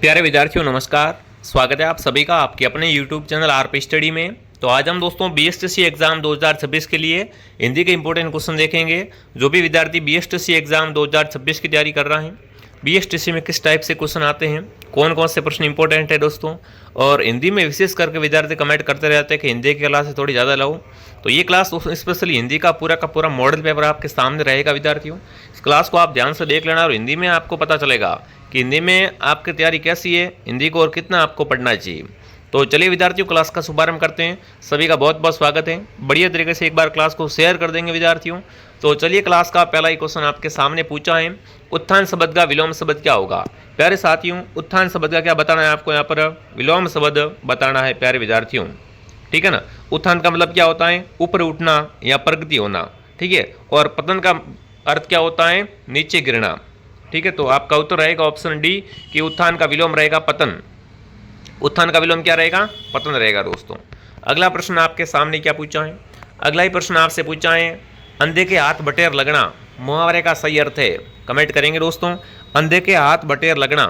प्यारे विद्यार्थियों नमस्कार। स्वागत है आप सभी का आपके अपने YouTube चैनल आरपी स्टडी में। तो आज हम दोस्तों बीएसटीसी एग्जाम 2026 के लिए हिंदी के इंपॉर्टेंट क्वेश्चन देखेंगे। जो भी विद्यार्थी बीएसटीसी एग्जाम 2026 की तैयारी कर रहे हैं, बीएसटीसी में किस टाइप से क्वेश्चन आते हैं, कौन कौन से प्रश्न इंपॉर्टेंट है दोस्तों, और हिंदी में विशेष करके विद्यार्थी कमेंट करते रहते हैं कि हिंदी की क्लास थोड़ी ज़्यादा लाओ। तो ये क्लास स्पेशली हिंदी का पूरा मॉडल पेपर आपके सामने रहेगा विद्यार्थियों। इस क्लास को आप ध्यान से देख लेना और हिंदी में आपको पता चलेगा कि हिंदी में आपकी तैयारी कैसी है, हिंदी को और कितना आपको पढ़ना चाहिए। तो चलिए विद्यार्थियों क्लास का शुभारंभ करते हैं। सभी का बहुत बहुत स्वागत है। बढ़िया तरीके से एक बार क्लास को शेयर कर देंगे विद्यार्थियों। तो चलिए क्लास का पहला ही क्वेश्चन आपके सामने पूछा है, उत्थान शब्द का विलोम शब्द क्या होगा। प्यारे साथियों, उत्थान शब्द का क्या बताना है आपको, यहाँ पर विलोम शब्द बताना है प्यारे विद्यार्थियों। ठीक है ना। उत्थान का मतलब क्या होता है, ऊपर उठना या प्रगति होना। ठीक है। और पतन का अर्थ क्या होता है, नीचे गिरना। ठीक है। तो आपका उत्तर रहेगा ऑप्शन डी कि उत्थान का विलोम रहेगा पतन। उत्थान का विलोम क्या रहेगा, पतन रहेगा दोस्तों। अगला प्रश्न आपके सामने क्या पूछा है, अगला ही प्रश्न आपसे पूछा है, अंधे के हाथ बटेर लगना मुहावरे का सही अर्थ है। कमेंट करेंगे दोस्तों, अंधे के हाथ बटेर लगना।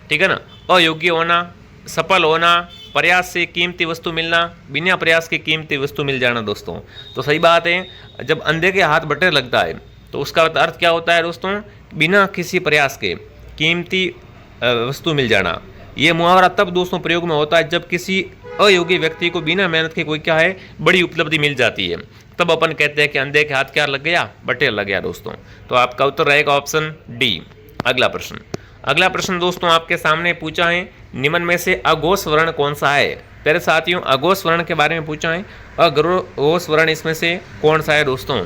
ठीक है ना। अयोग्य होना, सफल होना, प्रयास से कीमती वस्तु मिलना, बिना प्रयास के कीमती वस्तु मिल जाना दोस्तों। तो सही बात है, जब अंधे के हाथ बटेर लगता है तो उसका अर्थ क्या होता है दोस्तों, बिना किसी प्रयास के कीमती वस्तु मिल जाना। ये मुहावरा तब दोस्तों प्रयोग में होता है जब किसी अयोग्य व्यक्ति को बिना मेहनत के कोई क्या है बड़ी उपलब्धि मिल जाती है, तब अपन कहते हैं कि अंधे के हाथ क्या लग गया, बटेर लग गया दोस्तों। तो आपका उत्तर रहेगा ऑप्शन डी। अगला प्रश्न दोस्तों आपके सामने पूछा है, निम्न में से अघोष वर्ण कौन सा है। प्यारे साथियों, अघोष वर्ण के बारे में पूछा है। अघोष वर्ण इसमें से कौन सा है दोस्तों,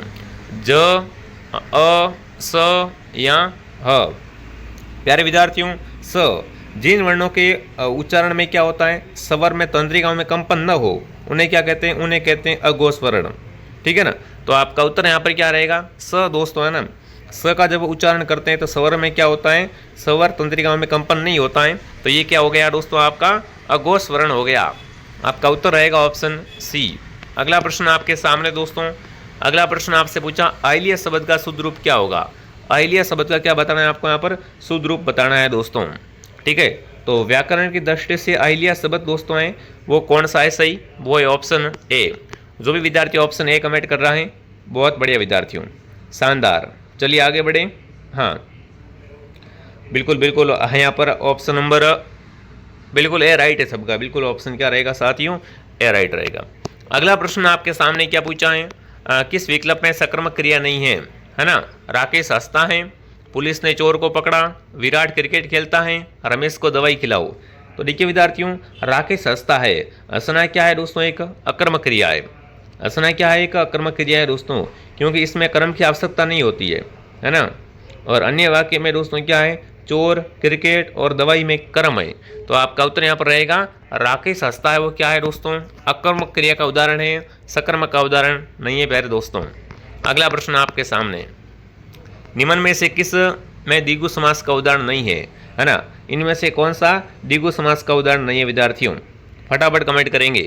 ज, अ, स या ह। प्यारे विद्यार्थियों, स। जिन वर्णों के उच्चारण में क्या होता है, स्वर में तंत्रिकाओं में कंपन न हो, उन्हें क्या कहते हैं, उन्हें कहते हैं अघोष वर्ण। ठीक है ना। तो आपका उत्तर यहाँ पर क्या रहेगा, स दोस्तों, है ना। स का जब उच्चारण करते हैं तो स्वर में क्या होता है, स्वर तंत्रिकाओं में कंपन नहीं होता है, तो ये क्या हो गया दोस्तों, आपका अघोष वर्ण हो गया। आपका उत्तर रहेगा ऑप्शन सी। अगला प्रश्न आपके सामने दोस्तों, अगला प्रश्न आपसे पूछा, आइलिया शब्द का शुद्ध रूप क्या होगा। आइलिया शब्द का क्या बताना है आपको, यहाँ पर शुद्ध रूप बताना है दोस्तों। ठीक है। तो व्याकरण की दृष्टि से आइलिया शब्द दोस्तों है वो कौन सा है सही, वो है ऑप्शन ए। जो भी विद्यार्थी ऑप्शन ए कमेंट कर रहा है, बहुत बढ़िया विद्यार्थियों, शानदार। चलिए आगे बढ़े। हाँ बिल्कुल बिल्कुल, यहाँ पर ऑप्शन नंबर बिल्कुल ए राइट है सबका। बिल्कुल ऑप्शन क्या रहेगा साथियों, ए राइट रहेगा। अगला प्रश्न आपके सामने क्या पूछा है, किस विकल्प में सकर्मक क्रिया नहीं है ना। राकेश हंसता है, पुलिस ने चोर को पकड़ा, विराट क्रिकेट खेलता है, रमेश को दवाई खिलाओ। तो देखिए विद्यार्थियों, राकेश हंसता है, हंसना क्या है दोस्तों, एक अकर्मक क्रिया है। हंसना क्या है, एक अकर्मक क्रिया है दोस्तों, क्योंकि इसमें कर्म की आवश्यकता नहीं होती है ना। और अन्य वाक्य में दोस्तों क्या है, चोर, क्रिकेट और दवाई में कर्म है। तो आपका उत्तर यहाँ पर रहेगा, राकेश हंसता है वो क्या है दोस्तों, अकर्मक क्रिया का उदाहरण है, सकर्मक का उदाहरण नहीं है प्यारे दोस्तों। अगला प्रश्न आपके सामने, निम्न में से किस में द्विगु समास का उदाहरण नहीं है ना। इनमें से कौन सा द्विगु समास का उदाहरण नहीं है विद्यार्थियों, फटाफट कमेंट करेंगे।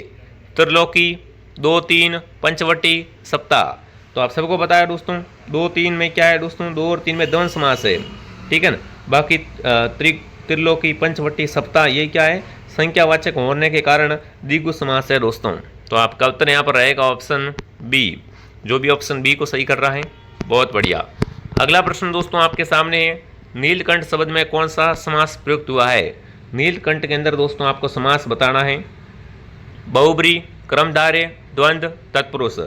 त्रिलोकी, 2, 3, पंचवटी, सप्ताह। तो आप सबको पता है दोस्तों, 2, 3 में क्या है दोस्तों, 2 और 3 में द्वंद्व समास है। ठीक है ना। बाकी त्रिलोकी, पंचवटी, सप्ताह ये क्या है, संख्यावाचक होने के कारण द्विगु समास है दोस्तों। तो आपका उत्तर यहाँ पर रहेगा ऑप्शन बी। जो भी ऑप्शन बी को सही कर रहा है, बहुत बढ़िया। अगला प्रश्न दोस्तों आपके सामने है, नीलकंठ शब्द में कौन सा समास प्रयुक्त हुआ है। नीलकंठ के अंदर दोस्तों आपको समास बताना है, बहुब्री, क्रमधारय, द्वंद्व, तत्पुरुष।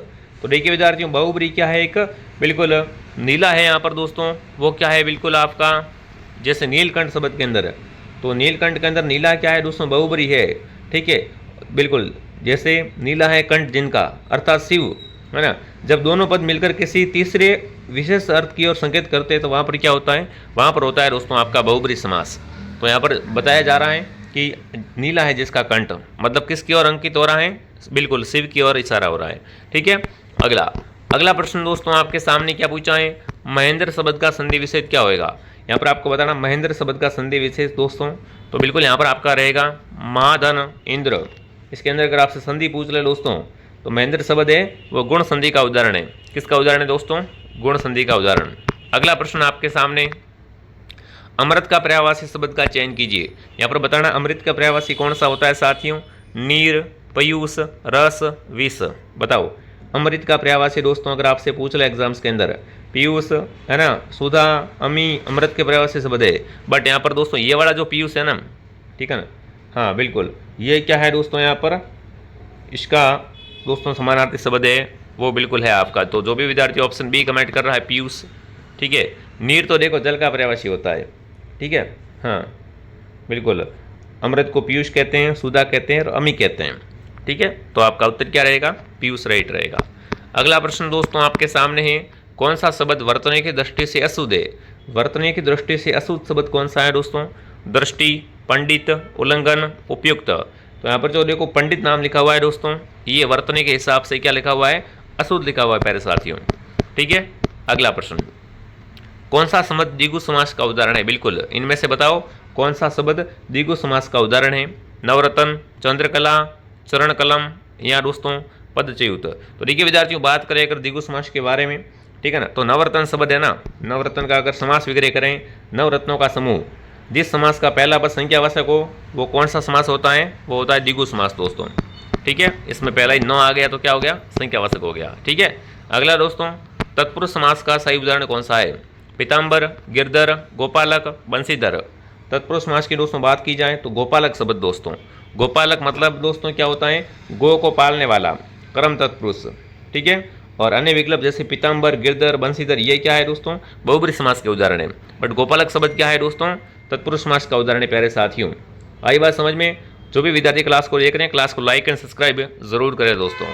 तो देखिए विद्यार्थियों, बहुब्री क्या है, एक बिल्कुल नीला है यहाँ पर दोस्तों, वो क्या है बिल्कुल आपका जैसे नीलकंठ शब्द के अंदर, तो नीलकंठ के अंदर नीला क्या है दोस्तों, बहुब्री है। ठीक है। बिल्कुल जैसे नीला है कंठ जिनका, अर्थात शिव, है ना। जब दोनों पद मिलकर किसी तीसरे विशेष अर्थ की ओर संकेत करते हैं तो वहाँ पर क्या होता है, वहाँ पर होता है दोस्तों आपका बहुब्री समास। तो यहाँ पर बताया जा रहा है कि नीला है जिसका कंठ, मतलब किसकी ओर अंकित हो रहा है, बिल्कुल शिव की ओर इशारा हो रहा है। ठीक है। अगला प्रश्न दोस्तों आपके सामने क्या पूछा है, महेंद्र शब्द का संधि विशेष क्या होगा। यहाँ पर आपको बताना महेंद्र शब्द का संधि विशेष दोस्तों, तो बिल्कुल यहाँ पर आपका रहेगा महाधन इंद्र। इसके अंदर अगर आपसे संधि पूछ ले दोस्तों, तो महेंद्र शब्द है वो गुण संधि का उदाहरण है। किसका उदाहरण है दोस्तों, गुण संधि का उदाहरण। अगला प्रश्न आपके सामने, अमृत का पर्यायवाची शब्द का चयन कीजिए। यहाँ पर बताना अमृत का पर्यायवाची कौन सा होता है साथियों, नीर, पयूष, रस, विष। बताओ अमृत का पर्यायवाची दोस्तों अगर आपसे पूछ ले एग्जाम्स के अंदर, पीयूष है ना, सुधा, अमी, अमृत के पर्यायवाची शब्द है। बट यहाँ पर दोस्तों ये वाला जो पीयूष है ना, ठीक है ना, हाँ बिल्कुल, ये क्या है दोस्तों, यहाँ पर इसका दोस्तों समानार्थी शब्द है, वो बिल्कुल है आपका। तो जो भी विद्यार्थी ऑप्शन बी कमेंट कर रहा है पीयूष, ठीक है। नीर तो देखो जल का पर्यायवाची होता है, ठीक है, हाँ बिल्कुल। अमृत को पीयूष कहते हैं, सुधा कहते हैं और अमी कहते हैं, ठीक है। तो आपका उत्तर क्या रहेगा, पीयूष राइट रहेगा। अगला प्रश्न दोस्तों आपके सामने है, कौन सा शब्द वर्तनी की दृष्टि से अशुद्ध है। वर्तनी की दृष्टि से अशुद्ध शब्द कौन सा है दोस्तों, दृष्टि, पंडित, उल्लंघन, उपयुक्त। तो यहाँ पर जो देखो पंडित नाम लिखा हुआ है दोस्तों, ये वर्तनी के हिसाब से क्या लिखा हुआ है, अशुद्ध लिखा हुआ है प्यारे साथियों, ठीक है। अगला प्रश्न, कौन सा शब्द द्विगु समास का उदाहरण है। बिल्कुल इनमें से बताओ कौन सा शब्द द्विगु समास का उदाहरण है। नवरत्न, चंद्रकला, चरण कलम या दोस्तों पदच्युत। तो देखिए विद्यार्थियों, बात करें अगर द्विगु समास के बारे में, ठीक है ना, तो नवरत्न शब्द है ना, नवरत्न का अगर समास विग्रह करें, नवरत्नों का समूह, जिस समास का पहला पद संख्यावाचक हो वो कौन सा समास होता है, वो होता है द्विगु समास दोस्तों, ठीक है। इसमें पहला ही 9 आ गया तो क्या हो गया, संख्यावाचक हो गया, ठीक है। अगला दोस्तों, तत्पुरुष समास का सही उदाहरण कौन सा है। पीताम्बर, गिरधर, गोपालक, बंशीधर। तत्पुरुष समास की दोस्तों बात की जाए तो गोपालक शब्द दोस्तों, गोपालक मतलब दोस्तों क्या होता है, गो को पालने वाला, कर्म तत्पुरुष, ठीक है। और अन्य विकल्प जैसे पीताम्बर, गिरधर, बंशीधर, ये क्या है दोस्तों, बहुब्रीहि समास के उदाहरण है। बट गोपालक शब्द क्या है दोस्तों, तत्पुरुष समास का उदाहरण है प्यारे साथियों। आई बात समझ में। जो भी विद्यार्थी क्लास को देख रहे हैं, क्लास को लाइक एंड सब्सक्राइब जरूर करें दोस्तों।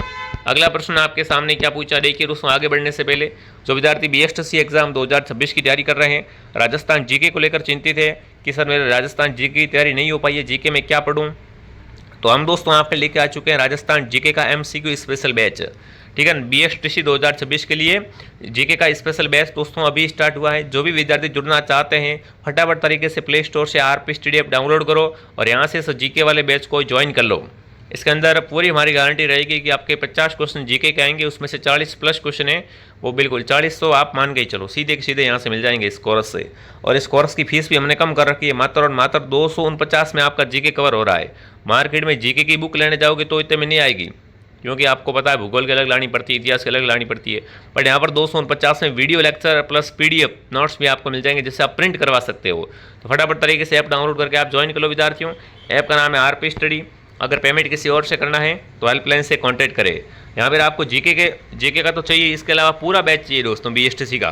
अगला प्रश्न आपके सामने क्या पूछा, देखिए दोस्तों। आगे बढ़ने से पहले जो विद्यार्थी बीएसटीसी एग्जाम 2026 की तैयारी कर रहे हैं, राजस्थान जीके को लेकर चिंतित है कि सर मेरे राजस्थान जीके की तैयारी नहीं हो पाई है, जीके में क्या पढ़ूं, तो हम दोस्तों आपके लेके आ चुके हैं राजस्थान जीके का एमसीक्यू स्पेशल बैच, ठीक है। बीएसटीसी 2026 के लिए जीके का स्पेशल बैच दोस्तों अभी स्टार्ट हुआ है। जो भी विद्यार्थी जुड़ना चाहते हैं फटाफट तरीके से प्ले स्टोर से आरपी स्टडी ऐप डाउनलोड करो और यहाँ से जीके वाले बैच को ज्वाइन कर लो। इसके अंदर पूरी हमारी गारंटी रहेगी कि आपके 50 क्वेश्चन जीके के आएंगे, उसमें से 40 प्लस क्वेश्चन है वो बिल्कुल 40 तो आप मान के ही चलो सीधे के सीधे यहाँ से मिल जाएंगे इस कोर्स से। और इस कोर्स की फीस भी हमने कम कर रखी है, मात्र और मात्र 249 में आपका जीके कवर हो रहा है। मार्केट में जीके की बुक लेने जाओगे तो इतने में नहीं आएगी, क्योंकि आपको पता है भूगोल की अलग लानी पड़ती है, इतिहास की अलग लानी पड़ती है। बट यहाँ पर 249 में video lecture plus PDF notes भी आपको मिल जाएंगे जिससे आप प्रिंट करवा सकते हो। तो फटाफट तरीके से ऐप डाउनलोड करके आप ज्वाइन कर लो विद्यार्थियों। ऐप का नाम है आरपी स्टडी। अगर पेमेंट किसी और से करना है तो हेल्पलाइन से कॉन्टैक्ट करें। यहाँ पर आपको जीके का तो चाहिए, इसके अलावा पूरा बैच चाहिए दोस्तों बीएसटीसी का।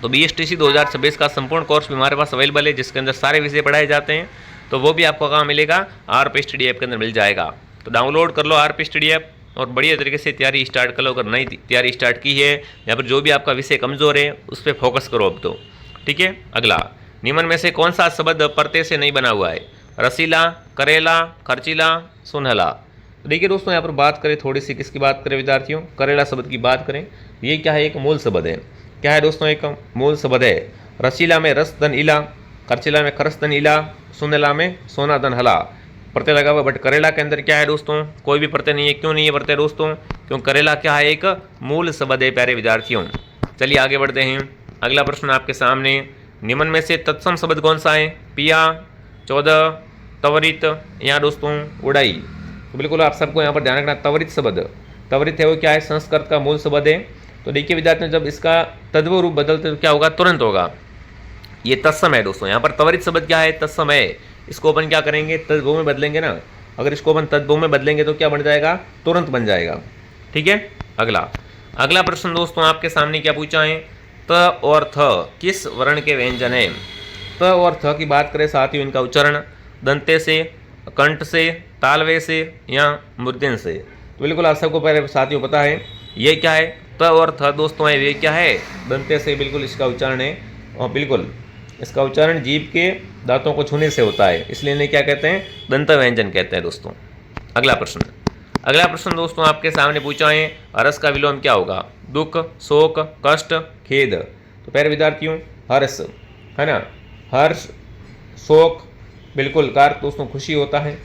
तो बीएसटीसी 2026 का संपूर्ण कोर्स भी हमारे पास अवेलेबल है, जिसके अंदर सारे विषय पढ़ाए जाते हैं। तो वो भी आपको कहाँ मिलेगा, आरपी स्टडी ऐप के अंदर मिल जाएगा। तो डाउनलोड कर लो आरपी स्टडी ऐप और बढ़िया तरीके से तैयारी स्टार्ट कर लो। अगर नई तैयारी स्टार्ट की है या फिर जो भी आपका विषय कमज़ोर है उस पर फोकस करो अब तो, ठीक है। अगला, निम्न में से कौन सा शब्द प्रत्यय से नहीं बना हुआ है। रसीला, करेला, खर्चीला, सुनहला। तो देखिए दोस्तों यहाँ पर बात करें थोड़ी सी, किसकी बात करें विद्यार्थियों, करेला शब्द की बात करें। ये क्या है, एक मूल शब्द है। क्या है दोस्तों, एक मूल शब्द है। रसीला में रस धन इला, खर्चीला में खरस धन इला, सुनहला में सोना धन हला। प्रत्यय लगा हुआ, बट करेला के अंदर क्या है दोस्तों, कोई भी प्रत्यय नहीं है। क्यों नहीं है प्रत्यय दोस्तों, क्यों करेला क्या है, एक मूल शब्द है प्यारे विद्यार्थियों। चलिए आगे बढ़ते हैं। अगला प्रश्न आपके सामने, निम्न में से तत्सम शब्द कौन सा है। पिया, 14, त्वरित या दोस्तों उड़ाई। तो बिल्कुल आप सबको यहाँ पर ध्यान रखना, त्वरित शब्द, त्वरित है वो क्या है, संस्कृत का मूल शब्द है। तो देखिए विद्यार्थियों, जब इसका तद्भव रूप बदलते तो क्या होगा, तुरंत होगा। ये तत्सम है दोस्तों। यहाँ पर त्वरित शब्द क्या है, तत्सम है। इसको अपन क्या करेंगे, तद्भव में बदलेंगे ना। अगर इसको अपन तद्भव में बदलेंगे तो क्या बन जाएगा, तुरंत बन जाएगा, ठीक है। अगला प्रश्न दोस्तों आपके सामने क्या पूछा है, त और थ किस वर्ण के व्यंजन है। त और थ की बात करें साथियों, इनका उच्चारण दंते से, कंठ से, तालवे से या मूर्धन्य से। तो बिल्कुल आप सबको पहले साथियों पता है ये क्या है, त और थ दोस्तों है, ये क्या है, दंते से बिल्कुल इसका उच्चारण है। और बिल्कुल इसका उच्चारण जीभ के दांतों को छूने से होता है, इसलिए इन्हें क्या कहते हैं, दंत व्यंजन कहते हैं दोस्तों। अगला प्रश्न दोस्तों आपके सामने पूछा है, हर्ष का विलोम क्या होगा, दुख, शोक, कष्ट, खेद। तो प्यारे विद्यार्थियों, हर्ष है ना, हर्ष, शोक बिल्कुल का अर्थ दोस्तों खुशी होता है,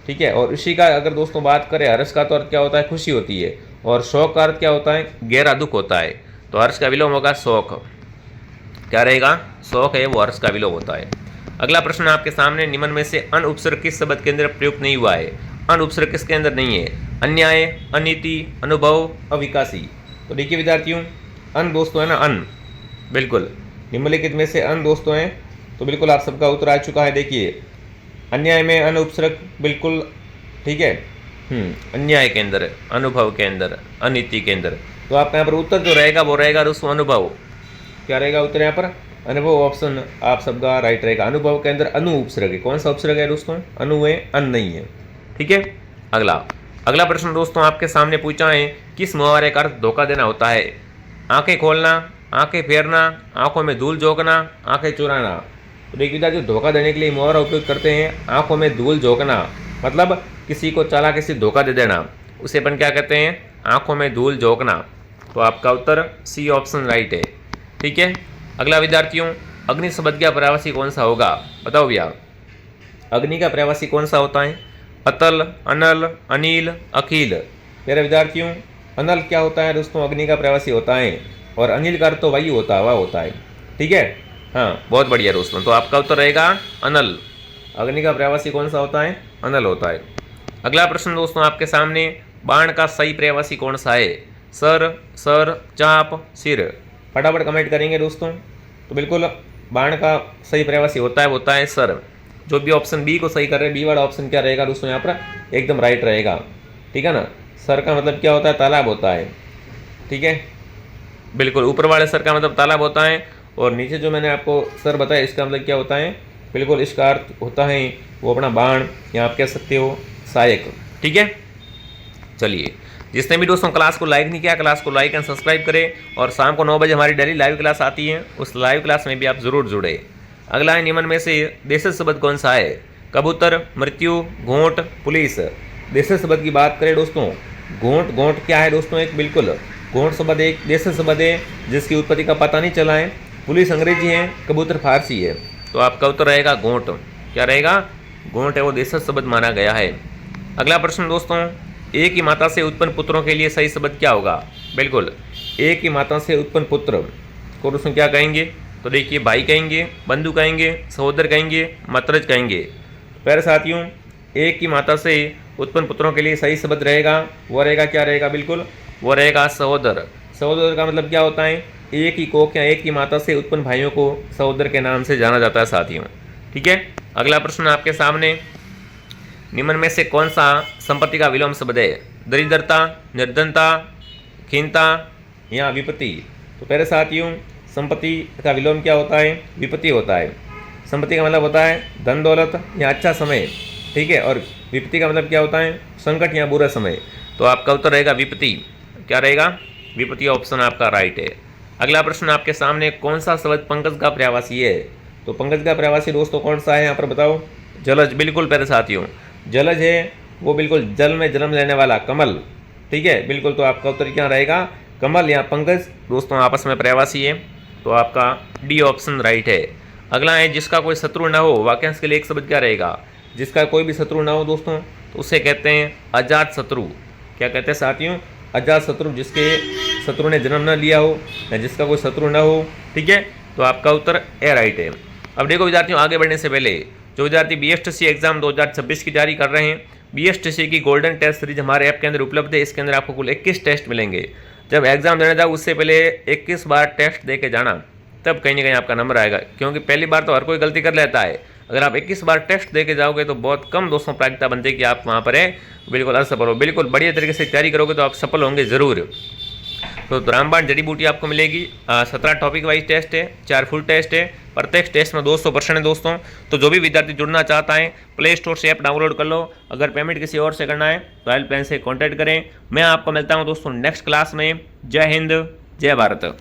ठीक है। और इसी का अगर दोस्तों बात करें, हर्ष का तो अर्थ क्या होता है, खुशी होती है। और शोक का अर्थ क्या होता है, गहरा दुख होता है। तो हर्ष का विलोम होगा शोक। क्या रहेगा, शोक है वो हर्ष का विलोम होता है। अगला प्रश्न आपके सामने, निम्न में से अन उपसर्ग किस शब्द के अंदर प्रयुक्त नहीं हुआ है? अन उपसर्ग किसके अंदर नहीं है? अन्याय, अनीति, अनुभव, अविकासी। तो देखिए विद्यार्थियों, अन दोस्तों है ना, अन, बिल्कुल निम्नलिखित में से अन दोस्तों हैं, तो बिल्कुल आप सबका उत्तर आ चुका है। देखिए अन्याय में अन उपसर्ग बिल्कुल ठीक है, अन्याय के अंदर, अनुभव के अंदर, अनीति के अंदर। तो आपका यहाँ पर उत्तर जो रहेगा वो रहेगा दोस्तों अनुभव। क्या रहेगा उत्तर यहाँ पर? अनुभव। ऑप्शन आप सबका राइट रहेगा। अनुभव के अंदर अनु उपसर्ग है। कौन सा उपसर्ग है दोस्तों? अनु है, अन नहीं है। ठीक है। अगला प्रश्न दोस्तों आपके सामने पूछा है, किस मुहावरे का अर्थ धोखा देना होता है? आंखें खोलना, आंखें फेरना, आंखों में धूल झोंकना, आंखें चुराना। तो देखिए जो धोखा देने के लिए मुहावरा उपयोग करते हैं, आंखों में धूल झोंकना, मतलब किसी को चालाकी से धोखा दे देना, उसे अपन क्या कहते हैं? आंखों में धूल झोंकना। तो आपका उत्तर सी ऑप्शन राइट है। ठीक है। अगला विद्यार्थियों, अग्नि शब्द का पर्यायवाची कौन सा होगा? बताओ भैया, अग्नि का पर्यायवाची कौन सा होता है? अतल, अनल, अनिल, अखिल। मेरे विद्यार्थियों, अनल क्या होता है दोस्तों? अग्नि का पर्यायवाची होता है, और अनिल का अर्थ तो वही होता है, वह होता है। ठीक है, हाँ बहुत बढ़िया दोस्तों। तो आपका उत्तर रहेगा अनल। अग्नि का पर्यायवाची कौन सा होता है? अनल होता है। अगला प्रश्न दोस्तों आपके सामने, बाण का सही पर्यायवाची कौन सा है? सर, सर, चाप, सिर। फटाफट कमेंट करेंगे दोस्तों। तो बिल्कुल बाण का सही पर्यायवाची होता है सर। जो भी ऑप्शन बी को सही कर रहे हैं, बी वाला ऑप्शन क्या रहेगा दोस्तों? यहाँ पर एकदम राइट रहेगा। ठीक है ना। सर का मतलब क्या होता है? तालाब होता है। ठीक है, बिल्कुल ऊपर वाले सर का मतलब तालाब होता है, और नीचे जो मैंने आपको सर बताया इसका मतलब क्या होता है? बिल्कुल इसका अर्थ होता है वो अपना बाण, या आप कह सकते हो सहायक। ठीक है। चलिए, जिसने भी दोस्तों क्लास को लाइक नहीं किया, क्लास को लाइक एंड सब्सक्राइब करें, और शाम को 9 बजे हमारी डेली लाइव क्लास आती है, उस लाइव क्लास में भी आप जरूर जुड़े। अगला है, निम्न में से देशज शब्द कौन सा है? कबूतर, मृत्यु, घोंट, पुलिस। देशज शब्द की बात करें दोस्तों, घोंट क्या है दोस्तों? एक बिल्कुल घोंट शब्द एक देशज शब्द है जिसकी उत्पत्ति का पता नहीं चला है। पुलिस अंग्रेजी है, कबूतर फारसी है। तो आपका उत्तर रहेगा घोंट। क्या रहेगा? घोंट है वो देशज शब्द माना गया है। अगला प्रश्न दोस्तों, एक ही माता से उत्पन्न पुत्रों के लिए सही शब्द क्या होगा? बिल्कुल एक ही माता से उत्पन्न पुत्र को दोस्तों क्या कहेंगे? तो देखिए भाई कहेंगे, बंधु कहेंगे, सहोदर कहेंगे, मतरज कहेंगे। प्यारे साथियों, एक ही माता से उत्पन्न पुत्रों के लिए सही शब्द रहेगा, वो रहेगा क्या रहेगा? बिल्कुल वो रहेगा सहोदर। सहोदर का मतलब क्या होता है? एक ही कोख या एक ही माता से उत्पन्न भाइयों को सहोदर के नाम से जाना जाता है साथियों। ठीक है। अगला प्रश्न आपके सामने, निम्न में से कौन सा संपत्ति का विलोम शब्द है? दरिद्रता, निर्धनता, खीनता या विपत्ति। तो पहले साथियों, संपत्ति का विलोम क्या होता है? विपत्ति होता है। संपत्ति का मतलब होता है धन दौलत या अच्छा समय। ठीक है। और विपत्ति का मतलब क्या होता है? संकट या बुरा समय। तो आपका उत्तर रहेगा विपत्ति। क्या रहेगा? विपत्ति ऑप्शन आपका राइट है। अगला प्रश्न आपके सामने, कौन सा शब्द पंकज का पर्यायवाची है? तो पंकज का पर्यायवाची दोस्तों कौन सा है यहाँ पर बताओ? जलज। बिल्कुल प्यारे साथियों, जलज है वो बिल्कुल जल में जन्म लेने वाला कमल। ठीक है, बिल्कुल। तो आपका उत्तर क्या रहेगा? कमल या पंकज दोस्तों आपस में पर्यायवाची है। तो आपका डी ऑप्शन राइट है। अगला है, जिसका कोई शत्रु न हो। वाक्यांश के लिए एक शब्द क्या रहेगा? जिसका कोई भी शत्रु ना हो दोस्तों, तो उसे कहते हैं अजात शत्रु। क्या कहते हैं साथियों? अजात शत्रु, जिसके शत्रु ने जन्म न लिया हो या जिसका कोई शत्रु ना हो। ठीक है। तो आपका उत्तर ए राइट है। अब देखो विद्यार्थियों, आगे बढ़ने से पहले जो विद्यार्थी BSTC एग्जाम 2026 की तैयारी कर रहे हैं, BSTC की गोल्डन टेस्ट सीरीज हमारे ऐप के अंदर उपलब्ध है। इसके अंदर आपको कुल 21 टेस्ट मिलेंगे। जब एग्जाम देने जाओ उससे पहले 21 बार टेस्ट दे के जाना, तब कहीं ना कहीं आपका नंबर आएगा, क्योंकि पहली बार तो हर कोई गलती कर लेता है। अगर आप 21 बार टेस्ट दे के जाओगे तो बहुत कम दोस्तों प्रायिकता बनती है कि आप वहाँ पर है बिल्कुल असफल हो। बिल्कुल बढ़िया तरीके से तैयारी करोगे तो आप सफल होंगे ज़रूर। तो रामबाण जड़ी बूटी आपको मिलेगी। 17 टॉपिक वाइज टेस्ट है, 4 फुल टेस्ट है, प्रत्येक टेस्ट में 200% है दोस्तों। तो जो भी विद्यार्थी जुड़ना चाहता है, प्ले स्टोर से ऐप डाउनलोड कर लो। अगर पेमेंट किसी और से करना है तो हेल्पलाइन से कॉन्टैक्ट करें। मैं आपको मिलता हूँ दोस्तों नेक्स्ट क्लास में। जय हिंद, जय भारत।